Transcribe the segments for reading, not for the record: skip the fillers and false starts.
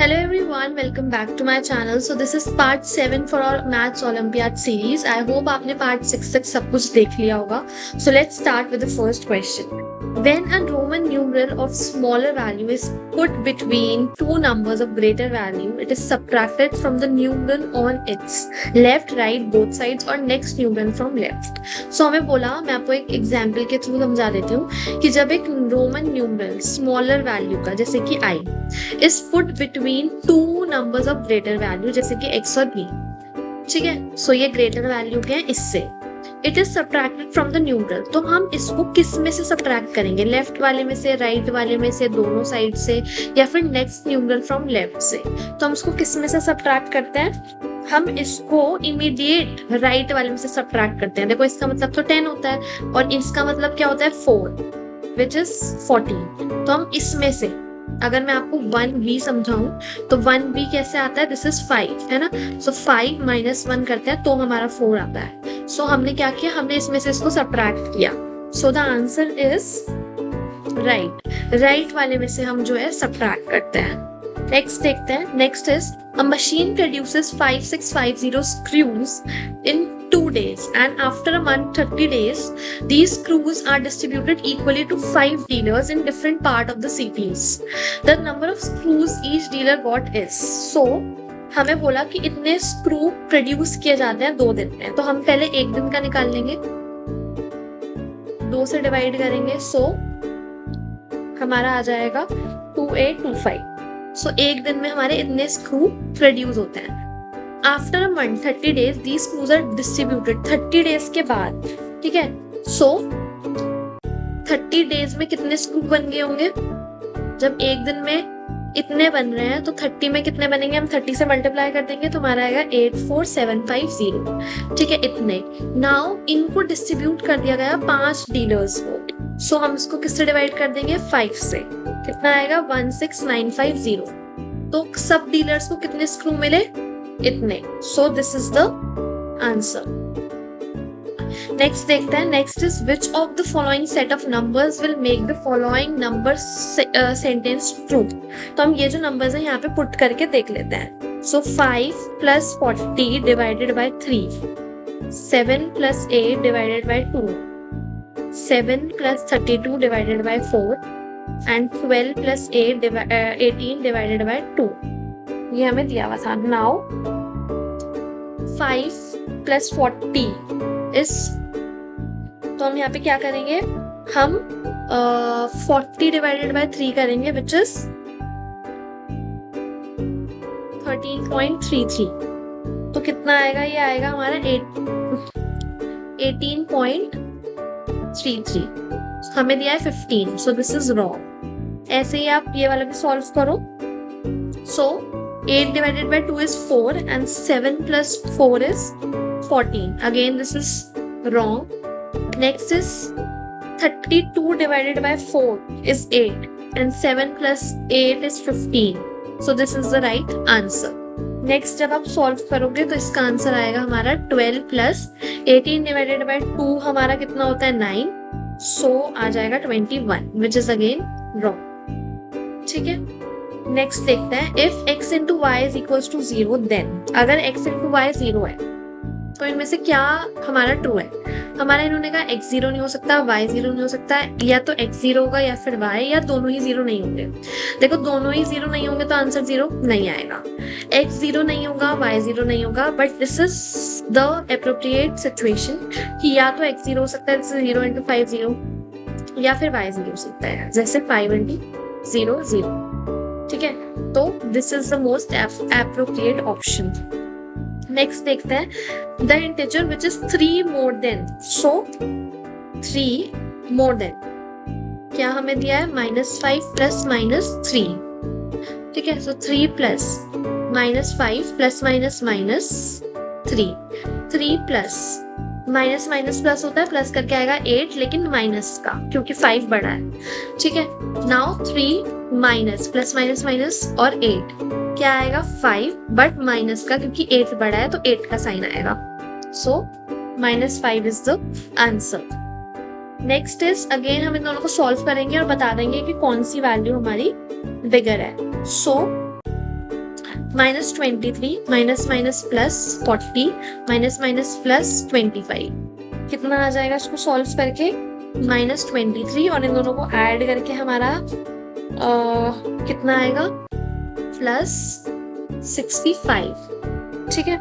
Hello everyone, welcome back to my channel. So this is part 7 for our Maths Olympiad series. I hope आपने part 6 तक सब कुछ देख लिया होगा. So let's start with the first question. When a Roman numeral of smaller value is put between two numbers of greater value, it is subtracted from the numeral on its left, right, both sides और next numeral from left. So हमें बोला, मैं आपको एक example के through समझा देती हूँ कि जब एक रोमन न्यूमरल स्मॉलर वैल्यू का जैसे कि i is put between two numbers of greater value जैसे कि x और b, ठीक है. सो ये ग्रेटर वैल्यू के हैं इससे. It is subtracted from the numeral. तो हम इसको किस में से सब्ट्रैक्ट करेंगे? लेफ्ट वाले में से, राइट वाले में से, दोनों साइड से, या फिर नेक्स्ट न्यूमरल फ्रॉम लेफ्ट से. तो हम इसको किस में से सब्ट्रैक्ट करते हैं? हम इसको इमीडिएट राइट वाले में से सब्ट्रैक्ट करते हैं. देखो इसका मतलब तो 10 होता है और इसका मतलब क्या होता है 4 विच इज 14. तो हम इसमें से अगर मैं आपको 1b समझाऊं तो 1b कैसे आता है? दिस इज 5 है ना. सो 5 माइनस 1 करते हैं तो हमारा 4 आता है. सो हमने क्या किया? हमने इसमें से इसको सब्ट्रैक्ट किया. So the answer is right वाले में से हम जो है सब्ट्रैक्ट करते हैं. नेक्स्ट देखते हैं. Next is a machine produces 5650 screws in 2 days and after a month 30 days these screws are distributed equally to 5 dealers in different part of the cities. The number of screws each dealer got is. So हमें बोला कि इतने screw produce किए जाते हैं 2 दिन में. तो हम पहले एक दिन का निकाल लेंगे, 2 से डिवाइड करेंगे. सो हमारा आ जाएगा 2825. सो एक दिन में हमारे इतने स्क्रू प्रोड्यूस होते हैं. After a month 30 days these screws are distributed. 30 days के बाद, ठीक है. सो 30 days में कितने स्क्रू बन गए होंगे? जब एक दिन में इतने बन रहे हैं तो 30 में कितने बनेंगे? हम 30 से मल्टीप्लाई कर देंगे तो हमारा आएगा 84750. ठीक है, इतने. नाउ इनको डिस्ट्रीब्यूट कर दिया गया 5 डीलर्स को. सो हम इसको किससे डिवाइड कर देंगे? 5 से. कितना आएगा? 16950. तो सब डीलर्स को कितने स्क्रू मिले? इतने. So this is the answer. Next देखते हैं. Next is which of the following set of numbers will make the following number sentence true. तो हम ये जो नंबर्स हैं यहाँ पे पुट करके देख लेते हैं. सो 5 + 40 divided by 3, 7 + 8 divided by 2, 7 + 32 divided by 4 and 12 + 18 divided by 2. ये हमें दिया हुआ था. नाउ 5 + 40 इज, तो हम यहाँ पे क्या करेंगे? हम 40 डिवाइडेड बाय 3 करेंगे विच इज 13.33. तो कितना आएगा? ये आएगा हमारा 18.33. हमें दिया है 15. So this is wrong. ऐसे ही आप ये वाला भी सॉल्व करो. सो 8 divided by 2 is 4 and 7 + 4 is 14. Again this is wrong. Next is 32 divided by 4 is 8 and 7 + 8 is 15. So this is the right answer. Next जब आप सॉल्व करोगे तो इसका आंसर आएगा हमारा 12 + 18 divided by 2 हमारा कितना होता है? 9. So आ जाएगा 21 which is again wrong. ठीक है. नेक्स्ट देखते हैं. इफ x × y = 0 देन, अगर x × y 0 है तो इनमें से क्या हमारा ट्रू है? हमारा इन्होंने कहा x 0 नहीं हो सकता, y 0 नहीं हो सकता, या तो x 0 होगा या फिर y, या दोनों ही 0 नहीं होंगे. देखो दोनों ही 0 नहीं होंगे तो आंसर 0 नहीं आएगा. x 0 नहीं होगा, y 0 नहीं होगा, but this is the appropriate situation कि या तो x 0 हो सकता है जैसे 0 × 5 0, या फिर y 0 हो सकता है जैसे 5 × 0 0. ठीक है, तो this is the most appropriate option. Next देखते हैं. The integer which is 3 more than. So 3 more than क्या हमें दिया है? -5 + -3. ठीक है, सो 3 + -5 + -3. 3 + माइनस होता है, प्लस करके आएगा 8, लेकिन माइनस का क्योंकि 5 बड़ा है. ठीक है. नाउ 3 - और 8 क्या आएगा? 5, बट माइनस का क्योंकि 8 बड़ा है तो 8 का साइन आएगा. सो -5 is the answer. Next is again हम इन दोनों को सॉल्व करेंगे और बता देंगे कि कौन सी वैल्यू हमारी बिगर है. So minus 23 minus minus plus 40 minus minus plus 25, कितना आ जाएगा इसको सॉल्व करके? माइनस 23 और इन दोनों को ऐड करके हमारा कितना आएगा? प्लस 65। ठीक है,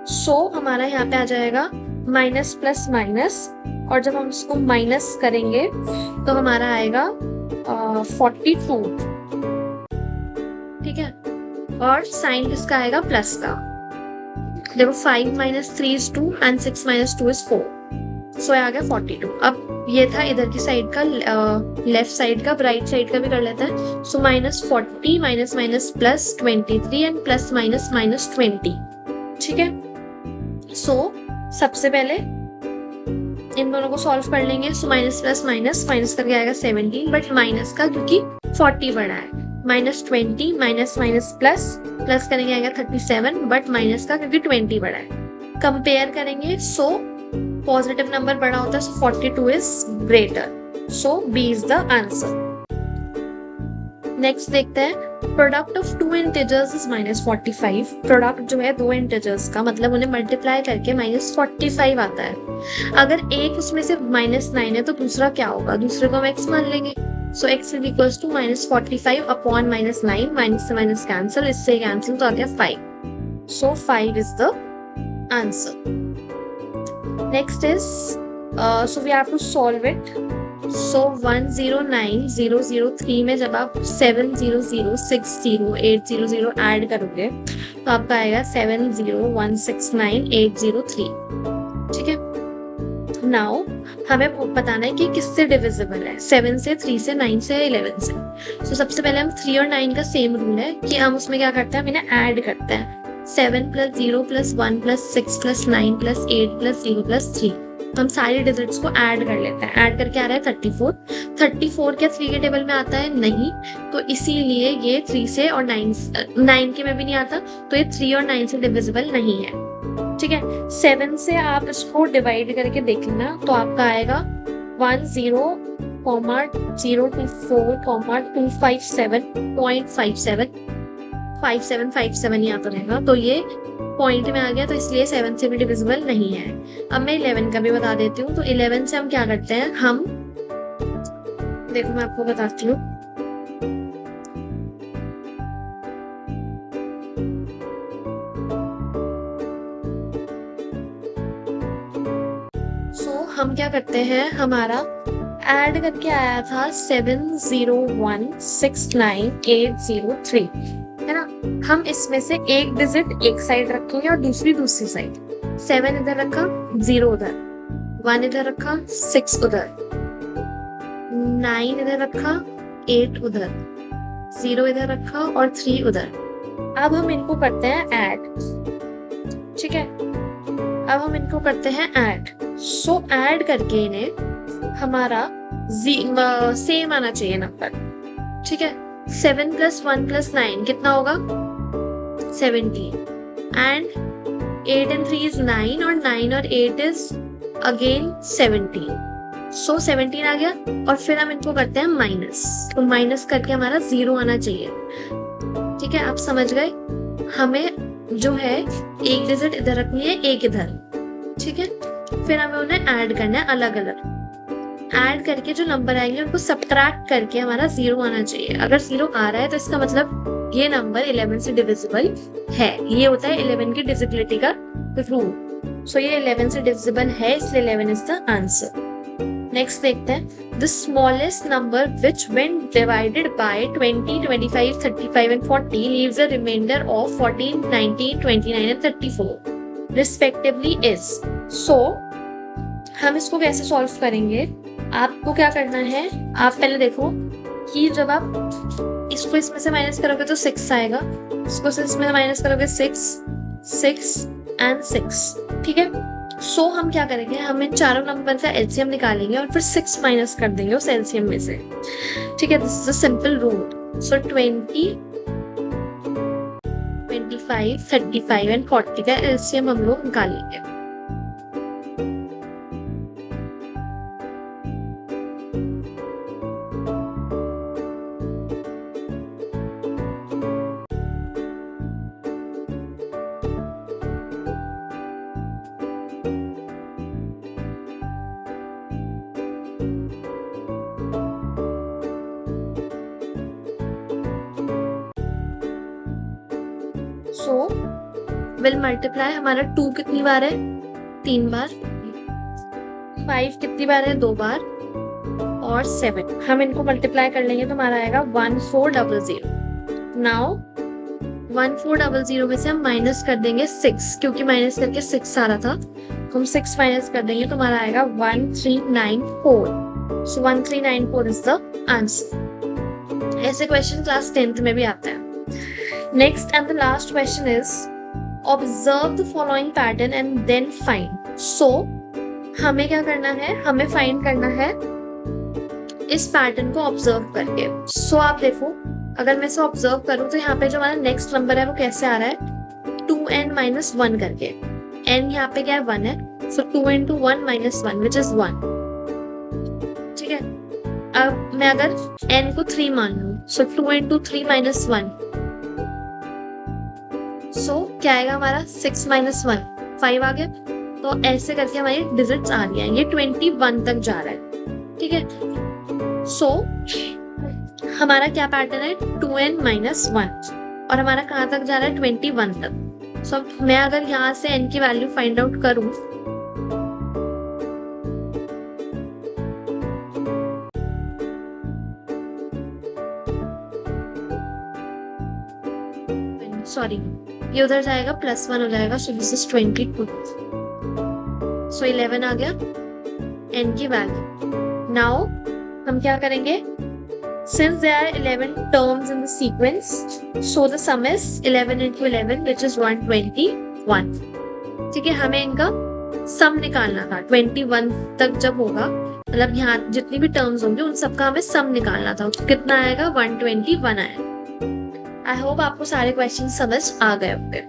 सो हमारा यहाँ पे आ जाएगा माइनस प्लस माइनस, और जब हम इसको माइनस करेंगे तो हमारा आएगा 42। ठीक है, और साइन किसका आएगा? प्लस का। देखो 5 minus 3 is 2 and 6 minus 2 is 4, सो आ गया 42। अब ये था इधर की साइड का, लेफ्ट साइड का, राइट साइड का भी कर लेते हैं। So minus 40 minus minus plus 23 and plus minus minus 20। ठीक है, सो सबसे पहले इन दोनों को सॉल्व कर लेंगे। So minus plus minus, minus करके आएगा 17, बट माइनस का क्योंकि 40 बड़ा है, minus 20 minus minus plus, plus करेंगे आएगा 37, बट माइनस का क्योंकि 20 बड़ा है। कंपेयर करेंगे, सो पॉजिटिव नंबर बड़ा होता है, so 42 is greater, so B is the answer. Next देखते हैं, product of two integers is minus 45। Product जो है दो इंटीजर्स का, मतलब उन्हें मल्टीप्लाई करके माइनस 45 आता है। अगर एक उसमें से माइनस 9 है तो दूसरा क्या होगा? दूसरे को हम x मान लेंगे। So x is equals to minus 45 upon minus 9, minus से माइनस कैंसिल, इससे कैंसिल तो आ गया 5, so 5 is the answer. Next is so we have to solve it. So 109003 में जब आप 7006080 ऐड करोगे तो आपका आएगा 70169,803। ठीक है, नाउ हमें बताना है कि किससे डिविजिबल है, 7 से, 3 से, 9 से, 11 से। तो सबसे पहले हम 3 और 9 का सेम रूल है कि हम उसमें क्या करते हैं, हम इन्हें ऐड करते हैं। 7 plus 0 plus 1 plus 6 plus 9 plus 8 plus 0 plus 3, हम सारी डिजिट्स को ऐड कर लेते हैं। ऐड करके आ रहा है 34। 34 क्या 3 के टेबल में आता है? नहीं, तो इसीलिए ये 3 से और 9 के में भी नहीं आता, तो ये 3 और 9 से डिविजिबल नहीं है। ठीक है, 7 से आप इसको डिवाइड करके देख लेना, तो आपका आएगा 10,0,257.57 5757 ही आता रहेगा, तो ये पॉइंट में आ गया, तो इसलिए 7 से भी डिविजिबल नहीं है। अब मैं 11 का भी बता देती हूँ। तो 11 से हम क्या करते हैं, हम देखो मैं आपको बताती हूँ। हम क्या करते हैं, हमारा ऐड करके आया था 70169,803, है ना। हम इसमें से एक डिजिट एक साइड रखेंगे और दूसरी साइड। 7 इधर रखा, 0 उधर, 1 इधर रखा, 6 उधर, 9 इधर रखा, 8 उधर, 0 इधर रखा और 3 उधर। अब हम इनको करते हैं ऐड। ठीक है, अब हम इनको करते हैं ऐड। सो ऐड करके इन्हें हमारा सेम आना चाहिए नंबर। ठीक है, 7 प्लस 1 प्लस 9 कितना होगा? 17, एंड 8 and 3 is 9, और 9 और 8 is again 17, सो 17 आ गया। और फिर हम इनको करते हैं माइनस, तो माइनस करके हमारा 0 आना चाहिए। ठीक है, आप समझ गए। हमें जो है एक डिजिट इधर रखनी है, एक इधर। ठीक है, फिर हमें उन्हें ऐड करना है अलग अलग। ऐड करके जो नंबर आएंगे उनको सब्ट्रैक्ट करके हमारा 0 आना चाहिए। अगर 0 आ रहा है तो इसका मतलब ये नंबर 11 से डिविजिबल है। ये होता है 11 की डिविजिबिलिटी का रूल। सो ये 11 से डिविजिबल है, इसलिए 11 इज द आंसर। नेक्स्ट देखते हैं, the smallest number which when divided by 20, 25, 35 and 40 leaves a remainder of 14, 19, 29 and 34 respectively is। So हम इसको कैसे सॉल्व करेंगे? आपको क्या करना है, आप पहले देखो कि जब आप इसको इसमें से माइनस करोगे तो 6 आएगा, इसको इसमें माइनस करोगे 6, 6 and 6। ठीक है, सो हम क्या करेंगे, हम इन चारों नंबर का एलसीएम निकालेंगे और फिर 6 माइनस कर देंगे उस एलसीएम में से। ठीक है, this is a simple rule. So 20, 25, 35 and 40 का एलसीएम हम लोग निकालेंगे। सो विल मल्टीप्लाई, हमारा 2 कितनी बार है, 3 बार, 5 कितनी बार है, 2 बार, और 7 हम इनको मल्टीप्लाई कर लेंगे तो हमारा आएगा 1400। नाउ 1400 में से हम माइनस कर देंगे 6, क्योंकि माइनस करके 6 आ रहा था, तो हम 6 माइनस कर देंगे तो हमारा आएगा 1394। So 1394 is the answer. ऐसे क्वेश्चन क्लास 10th में भी आता है। Next and the last question is observe the following pattern and then find. So हमें क्या करना है, हमें फाइंड करना है इस पैटर्न को ऑब्जर्व करके। सो आप देखो, अगर मैं इसे ऑब्जर्व करूं तो यहाँ पे जो हमारा नेक्स्ट नंबर है वो कैसे आ रहा है, 2n-1 करके। n यहाँ पे क्या है, 1 है, सो 2 into 1 minus 1 which is 1। ठीक है, अब मैं अगर n को 3 मान लूं, सो 2 into 3 minus 1, सो क्या आएगा हमारा 6 minus 1, 5 आ गया। तो ऐसे करके हमारी डिजिट्स आ रही हैं, ये 21 तक जा रहा है। ठीक है, सो हमारा क्या पैटर्न है, 2n-1, और हमारा कहाँ तक जा रहा है, 21 तक। सो मैं अगर यहाँ से n की वैल्यू फाइंड आउट करूं, सॉरी ये उधर जाएगा, +1 हो जाएगा, सो दिस इज 22। सो 11 आ गया n की वैल्यू। नाउ हम क्या करेंगे, since there are 11 terms in the sequence, so the sum is 11 into 11 which is 121। ठीक है, हमें इनका सम निकालना था 21 तक जब होगा, मतलब यहाँ जितनी भी टर्म्स होंगे उन सबका हमें सम निकालना था। तो कितना आएगा, 121 आएगा। आई होप आपको सारे क्वेश्चन समझ आ गए होंगे।